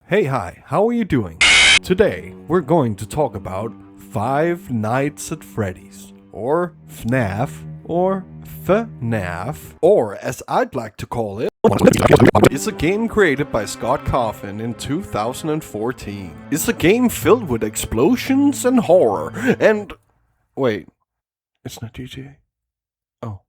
Hey, hi, how are you doing? Today, we're going to talk about Five Nights at Freddy's, or FNAF, or FNAF, or as I'd like to call it, it's a game created by Scott Coffin in 2014. It's a game filled with explosions and horror, and... Wait, it's not GTA? Oh.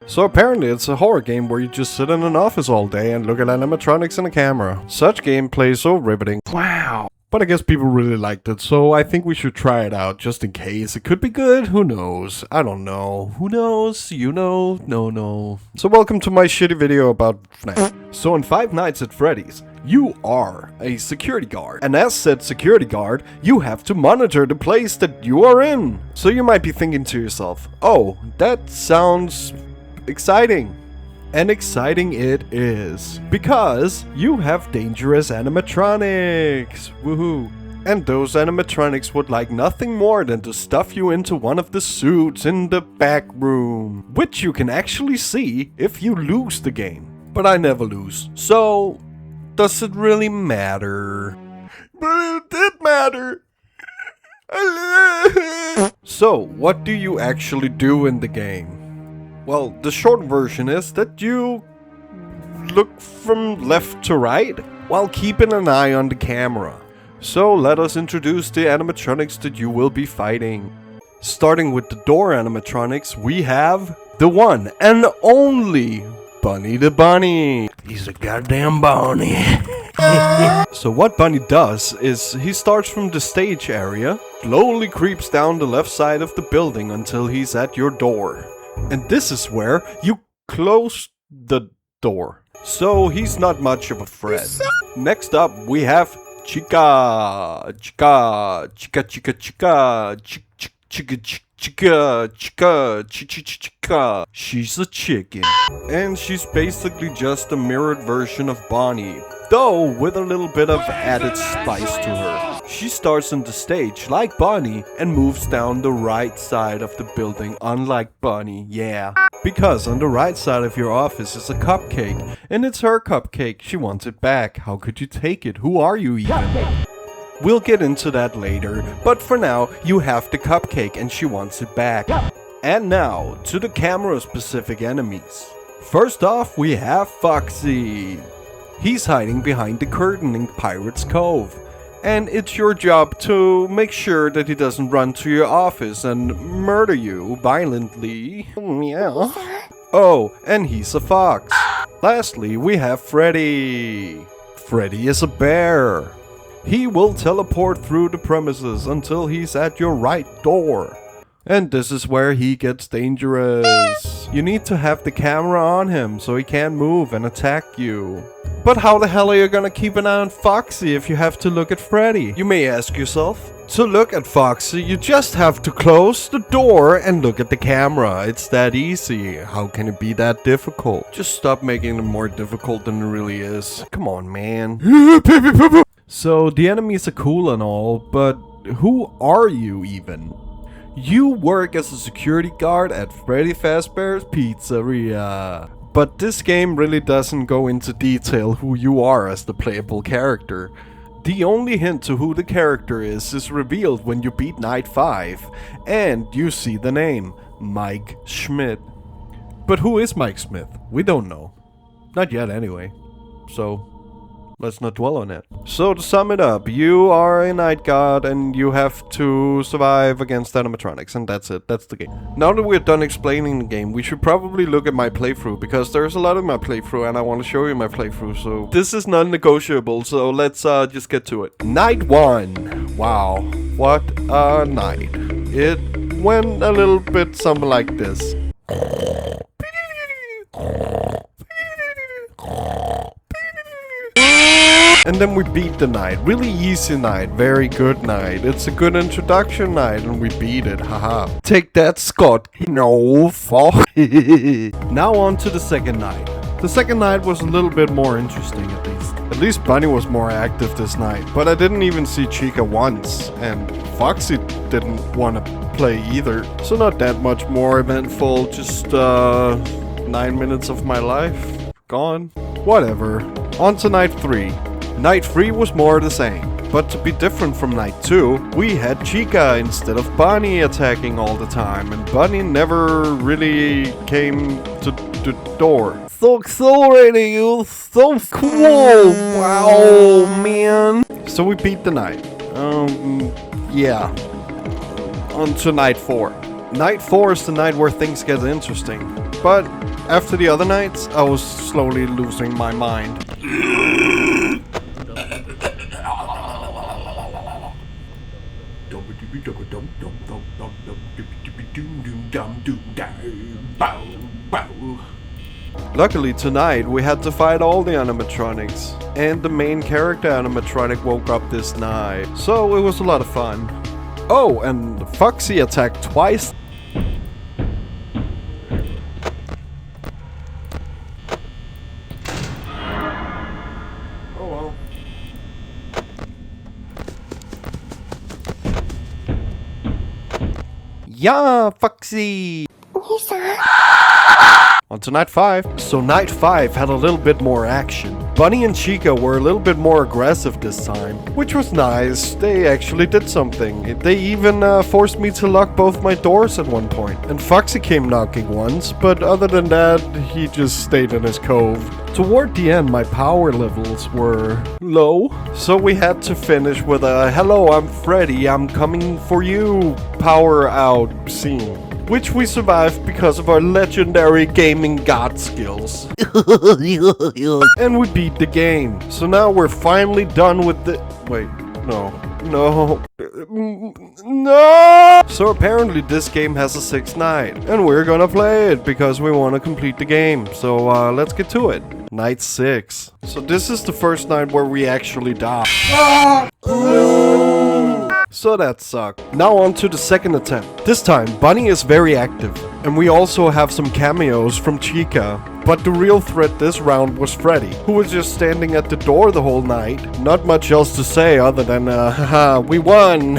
So apparently it's a horror game where you just sit in an office all day and look at animatronics and a camera. Such gameplay is so riveting. Wow. But I guess people really liked it, so I think we should try it out just in case. It could be good, who knows? I don't know. Who knows? You know? No. So welcome to my shitty video about FNAF. So in Five Nights at Freddy's, you are a security guard. And as said security guard, you have to monitor the place that you are in. So you might be thinking to yourself, oh, that sounds exciting. And exciting it is, because you have dangerous animatronics. Woohoo. And those animatronics would like nothing more than to stuff you into one of the suits in the back room, which you can actually see if you lose the game. But I never lose, so does it really matter? But it did matter. So, what do you actually do in the game? Well, the short version is that you look from left to right while keeping an eye on the camera. So let us introduce the animatronics that you will be fighting. Starting with the door animatronics, we have the one and only Bunny the Bunny. He's a goddamn bunny. So what Bunny does is he starts from the stage area, slowly creeps down the left side of the building until he's at your door. And this is where you close the door. So he's not much of a threat. Next up, we have Chica. She's a chicken. And she's basically just a mirrored version of Bonnie, though with a little bit of added spice to her. She starts on the stage like Bonnie and moves down the right side of the building, unlike Bonnie, yeah. Because on the right side of your office is a cupcake, and it's her cupcake. She wants it back. How could you take it? Who are you even? We'll get into that later, but for now, you have the cupcake and she wants it back. And now, to the camera-specific enemies. First off, we have Foxy. He's hiding behind the curtain in Pirate's Cove. And it's your job to make sure that he doesn't run to your office and murder you violently. Yeah. Oh, and he's a fox. Lastly, we have Freddy. Freddy is a bear. He will teleport through the premises until he's at your right door. And this is where he gets dangerous. You need to have the camera on him so he can't move and attack you. But how the hell are you gonna keep an eye on Foxy if you have to look at Freddy? You may ask yourself. To look at Foxy, you just have to close the door and look at the camera. It's that easy. How can it be that difficult? Just stop making it more difficult than it really is. Come on, man. So, the enemies are cool and all, but who are you even? You work as a security guard at Freddy Fazbear's Pizzeria. But this game really doesn't go into detail who you are as the playable character. The only hint to who the character is revealed when you beat Night 5, and you see the name, Mike Schmidt. But who is Mike Smith? We don't know. Not yet anyway. So, let's not dwell on it. So to sum it up, you are a night god and you have to survive against animatronics, and that's it. That's the game. Now that we're done explaining the game, we should probably look at my playthrough, because there's a lot of my playthrough and I want to show you my playthrough, so this is non-negotiable, so let's just get to it. Night 1. Wow, what a night. It went a little bit something like this. And then we beat the night. Really easy night. Very good night. It's a good introduction night and we beat it. Haha. Take that, Scott. No, fuck. Now on to the second night. The second night was a little bit more interesting at least. At least Bunny was more active this night. But I didn't even see Chica once. And Foxy didn't want to play either. So not that much more eventful. Just 9 minutes of my life gone. Whatever. On to night 3. Night 3 was more the same. But to be different from night 2, we had Chica instead of Bonnie attacking all the time, and Bonnie never really came to the door. So exhilarating, it was so cool! Wow, man! So we beat the night. Yeah. On to night 4. Night 4 is the night where things get interesting. But after the other nights, I was slowly losing my mind. Luckily tonight we had to fight all the animatronics, and the main character animatronic woke up this night, so it was a lot of fun. Oh, and Foxy attacked twice. Oh well. Yeah, Foxy! On to night 5. So night 5 had a little bit more action. Bunny and Chica were a little bit more aggressive this time, which was nice. They actually did something. They even forced me to lock both my doors at one point. And Foxy came knocking once, but other than that, he just stayed in his cove. Toward the end, my power levels were low, so we had to finish with a "Hello, I'm Freddy, I'm coming for you" power out scene. Which we survived because of our legendary gaming god skills. And we beat the game. So now we're finally done with the... Wait, no. So apparently this game has a 6th night. And we're gonna play it because we want to complete the game. So let's get to it. Night 6. So this is the first night where we actually die. So that sucked. Now on to the second attempt. This time, Bunny is very active. And we also have some cameos from Chica. But the real threat this round was Freddy, who was just standing at the door the whole night. Not much else to say other than, haha, we won!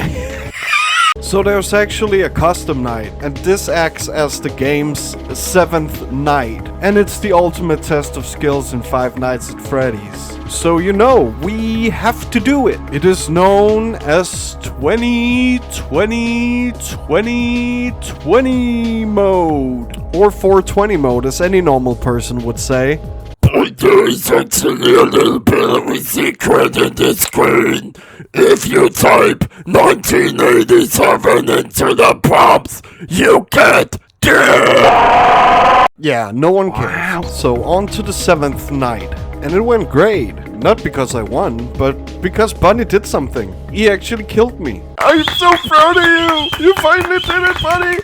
So there's actually a custom night, and this acts as the game's 7th night. And it's the ultimate test of skills in Five Nights at Freddy's. So you know, we have to do it. It is known as 20 mode. Or 420 mode, as any normal person would say. But there is actually a little bit of a secret in this screen. If you type 1987 into the prompts, you get dead! Yeah, no one cares. So on to the 7th night. And it went great. Not because I won, but because Bunny did something. He actually killed me. I'm so proud of you! You finally did it, Bunny!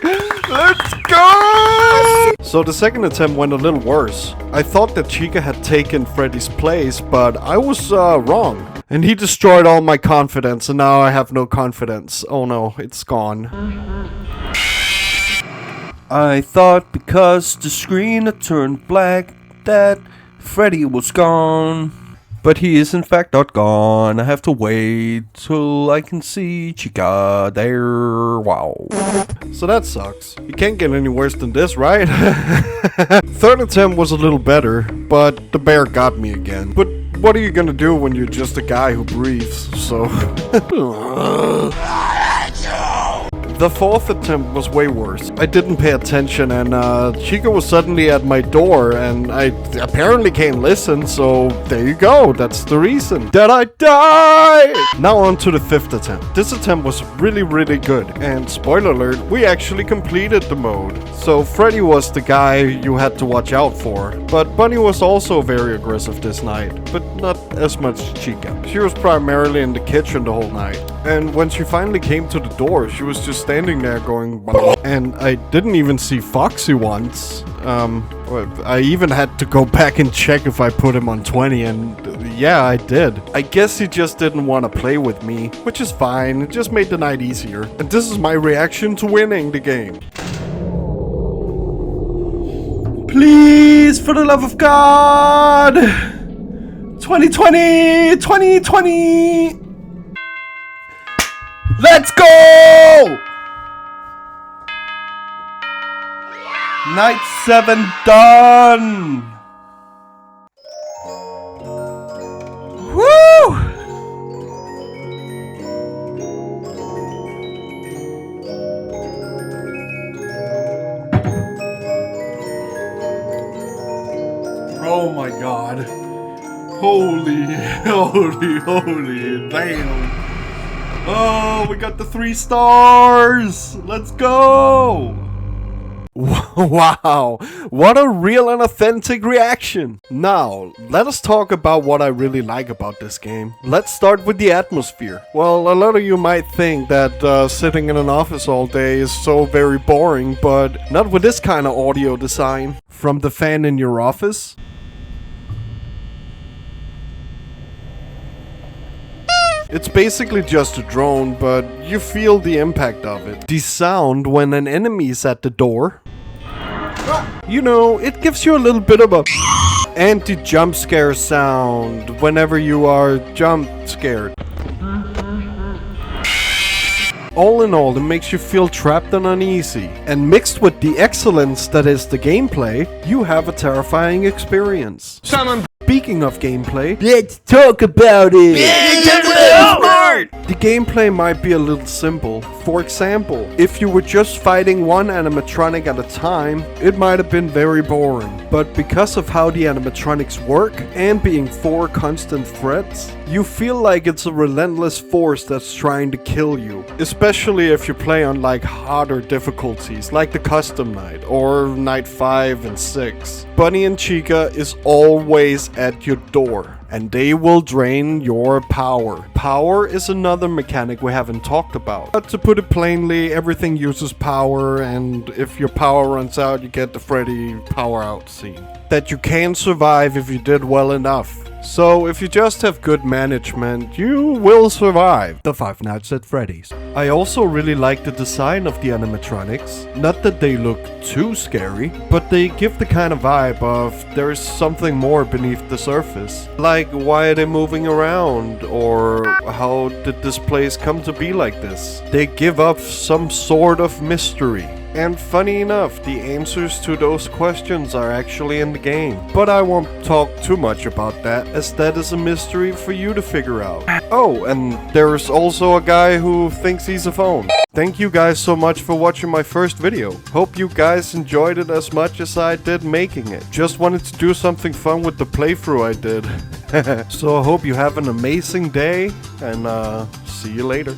Let's go! So the second attempt went a little worse. I thought that Chica had taken Freddy's place, but I was wrong. And he destroyed all my confidence, and now I have no confidence. Oh no, it's gone. I thought because the screen had turned black that Freddy was gone. But he is in fact not gone. I have to wait till I can see Chica there. Wow. So that sucks. You can't get any worse than this, right? Third attempt was a little better, but the bear got me again. But what are you gonna do when you're just a guy who breathes, so... The fourth attempt was way worse. I didn't pay attention and Chica was suddenly at my door and I apparently can't listen, so there you go. That's the reason that I died! Now on to the fifth attempt. This attempt was really good, and spoiler alert, we actually completed the mode. So Freddy was the guy you had to watch out for, but Bunny was also very aggressive this night, but not as much Chica. She was primarily in the kitchen the whole night, and when she finally came to the door, she was just standing there going, and I didn't even see Foxy once. I even had to go back and check if I put him on 20, and yeah, I did. I guess he just didn't want to play with me, which is fine. It just made the night easier. And this is my reaction to winning the game. Please, for the love of God! 2020! 2020! Let's go! Night 7 done! Woo! Holy, damn. Oh, we got the 3 stars. Let's go. Wow, what a real and authentic reaction. Now, let us talk about what I really like about this game. Let's start with the atmosphere. Well, a lot of you might think that sitting in an office all day is so very boring, but not with this kind of audio design. From the fan in your office. It's basically just a drone, but you feel the impact of it. The sound when an enemy is at the door. You know, it gives you a little bit of a anti-jump scare sound whenever you are jump scared. All in all, it makes you feel trapped and uneasy. And mixed with the excellence that is the gameplay, you have a terrifying experience. Speaking of gameplay, let's talk about it! The gameplay might be a little simple. For example, if you were just fighting one animatronic at a time, it might have been very boring. But because of how the animatronics work, and being 4 constant threats, you feel like it's a relentless force that's trying to kill you. Especially if you play on like harder difficulties, like the custom night, or night 5 and 6. Bunny and Chica is always at your door, and they will drain your power. Power is another mechanic we haven't talked about. But to put it plainly, everything uses power, and if your power runs out, you get the Freddy power out scene. That you can survive if you did well enough. So if you just have good management, you will survive the 5 Nights at Freddy's. I also really like the design of the animatronics. Not that they look too scary, but they give the kind of vibe of there is something more beneath the surface. Like, why are they moving around? Or how did this place come to be like this? They give up some sort of mystery. And funny enough, the answers to those questions are actually in the game. But I won't talk too much about that, as that is a mystery for you to figure out. Oh, and there's also a guy who thinks he's a phone. Thank you guys so much for watching my first video. Hope you guys enjoyed it as much as I did making it. Just wanted to do something fun with the playthrough I did. So I hope you have an amazing day, and see you later.